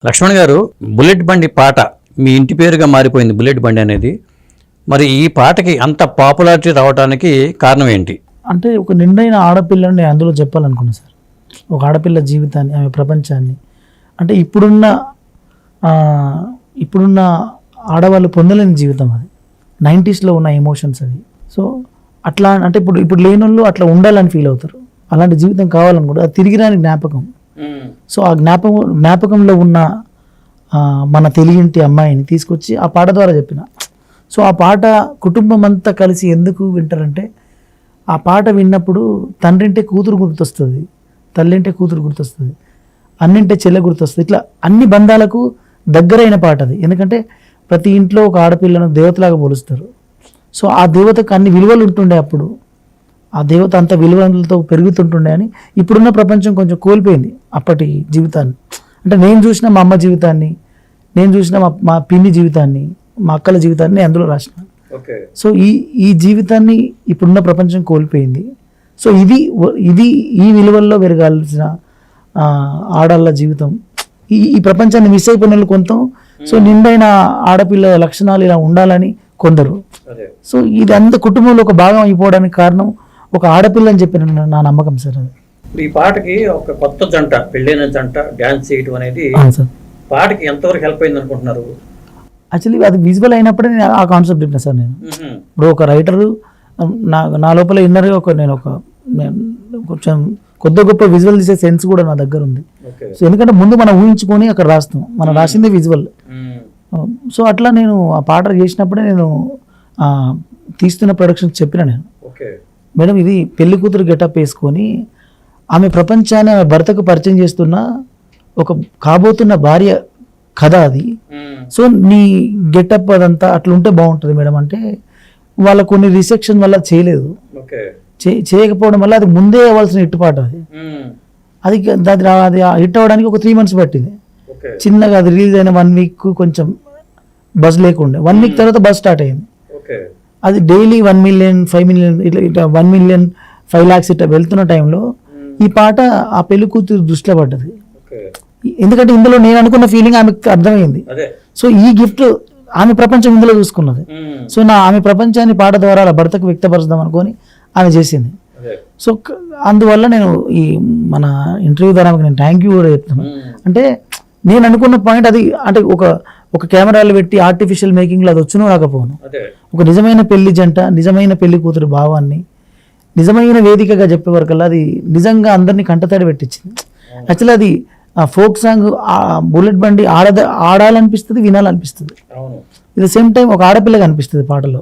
లక్ష్మణ్ గారు, బుల్లెట్ బండి పాట మీ ఇంటి పేరుగా మారిపోయింది బుల్లెట్ బండి అనేది. మరి ఈ పాటకి అంత పాపులారిటీ రావడానికి కారణం ఏంటి? అంటే ఒక నిండైన ఆడపిల్లని నేను అందులో చెప్పాలనుకున్నా సార్. ఒక ఆడపిల్ల జీవితాన్ని, ఆమె ప్రపంచాన్ని, అంటే ఇప్పుడున్న ఆడవాళ్ళు పొందలేని జీవితం అది. 90sలో ఉన్న ఎమోషన్స్ అవి. సో అట్లా అంటే ఇప్పుడు లేని వాళ్ళు అట్లా ఉండాలని ఫీల్ అవుతారు. అలాంటి జీవితం కావాలని కూడా, అది తిరిగి రాని జ్ఞాపకం. సో ఆ జ్ఞాపకంలో ఉన్న మన తెలియంటి అమ్మాయిని తీసుకొచ్చి ఆ పాట ద్వారా చెప్పిన. సో ఆ పాట కుటుంబం అంతా కలిసి ఎందుకు వింటారంటే, ఆ పాట విన్నప్పుడు తండ్రింటే కూతురు గుర్తొస్తుంది, తల్లింటే కూతురు గుర్తొస్తుంది, అన్నింటే చెల్లె గుర్తొస్తుంది. ఇట్లా అన్ని బంధాలకు దగ్గరైన పాట అది. ఎందుకంటే ప్రతి ఇంట్లో ఒక ఆడపిల్లను దేవతలాగా పోలుస్తారు. సో ఆ దేవతకు అన్ని విలువలు ఉంటుండే అప్పుడు. ఆ దేవత అంత విలువలతో పెరుగుతుంటుండే అని ఇప్పుడున్న ప్రపంచం కొంచెం కోల్పోయింది అప్పటి జీవితాన్ని. అంటే నేను చూసిన మా అమ్మ జీవితాన్ని, నేను చూసిన మా పిన్ని జీవితాన్ని, మా అక్కల జీవితాన్ని అందులో రాసిన. సో ఈ జీవితాన్ని ఇప్పుడున్న ప్రపంచం కోల్పోయింది. సో ఇది ఈ విలువల్లో పెరగాల్సిన ఆడళ్ళ జీవితం. ఈ ప్రపంచాన్ని మిస్ అయిపోయిన కొంత. సో నిండైన ఆడపిల్ల లక్షణాలు ఇలా ఉండాలని కొందరు. సో ఇది అంత కుటుంబంలో ఒక భాగం అయిపోవడానికి కారణం ఒక ఆడపిల్ల అని చెప్పిన నా నమ్మకం సార్. అది ఈ పాటకి ఒక కొత్త జంట, పెళ్ళైన జంట డాన్స్ చేయడం అనేది పాటకి ఎంతవరకు హెల్ప్ అయింది అనుకుంటున్నారు? యాక్చువల్లీ అది విజువల్ అయినప్పుడే నేను ఆ కాన్సెప్ట్ చెప్పిన సార్. నేను ఇప్పుడు ఒక రైటరు నా లోపల ఇన్నర్గా నేను కొంచెం కొద్ది గొప్ప విజువల్ తీసే సెన్స్ కూడా నా దగ్గర ఉంది. సో ఎందుకంటే ముందు మనం ఊహించుకొని అక్కడ రాస్తాం, మనం రాసిందే విజువల్. సో అట్లా నేను ఆ పాట చేసినప్పుడే నేను తీస్తున్న ప్రొడక్షన్ చెప్పిన నేను, మేడం ఇది పెళ్లి కూతురు గెటప్ వేసుకొని ఆమె ప్రపంచాన్ని ఆమె భర్తకు పరిచయం చేస్తున్న ఒక కాబోతున్న భార్య కథ అది. సో నీ గెటప్ అదంతా అట్లా ఉంటే బాగుంటుంది మేడం అంటే, వాళ్ళ కొన్ని రిసెక్షన్ వల్ల చేయలేదు, చేయకపోవడం వల్ల అది ముందే అవ్వాల్సిన హిట్ పాట అది హిట్ అవ్వడానికి ఒక 3 months పట్టింది. చిన్నగా అది రిలీజ్ అయిన 1 week కొంచెం బజ్ లేకుండే, 1 week తర్వాత బజ్ స్టార్ట్ అయింది. అది డైలీ 1 million 5 million ఇట్లా 1 million 5 lakhs ఇట్లా వెళ్తున్న టైంలో ఈ పాట ఆ పెళ్లి కూతురు దృష్టిలో పడ్డది. ఎందుకంటే ఇందులో నేను అనుకున్న ఫీలింగ్ ఆమెకు అర్థమైంది. సో ఈ గిఫ్ట్ ఆమె ప్రపంచం ఇందులో చూసుకున్నది. సో ఆమె ప్రపంచాన్ని పాట ద్వారా అలా భర్తకు వ్యక్తపరుద్దాం అనుకొని ఆమె చేసింది. సో అందువల్ల నేను ఈ మన ఇంటర్వ్యూ ద్వారా నేను థ్యాంక్ యూ కూడా చెప్తున్నాను. అంటే నేను అనుకున్న పాయింట్ అది. అంటే ఒక కెమెరాలు పెట్టి ఆర్టిఫిషియల్ మేకింగ్లో అది వచ్చునో రాకపోను, ఒక నిజమైన పెళ్లి జంట, నిజమైన పెళ్లి కూతురు భావాన్ని నిజమైన వేదికగా చెప్పే వరకల్లా అది నిజంగా అందరినీ కంటతడి పెట్టించింది. యాక్చువల్లీ అది ఆ ఫోక్ సాంగ్ బుల్లెట్ బండి ఆడాలనిపిస్తుంది, వినాలనిపిస్తుంది. ఇది సేమ్ టైం ఒక ఆడపిల్లగా అనిపిస్తుంది పాటలో.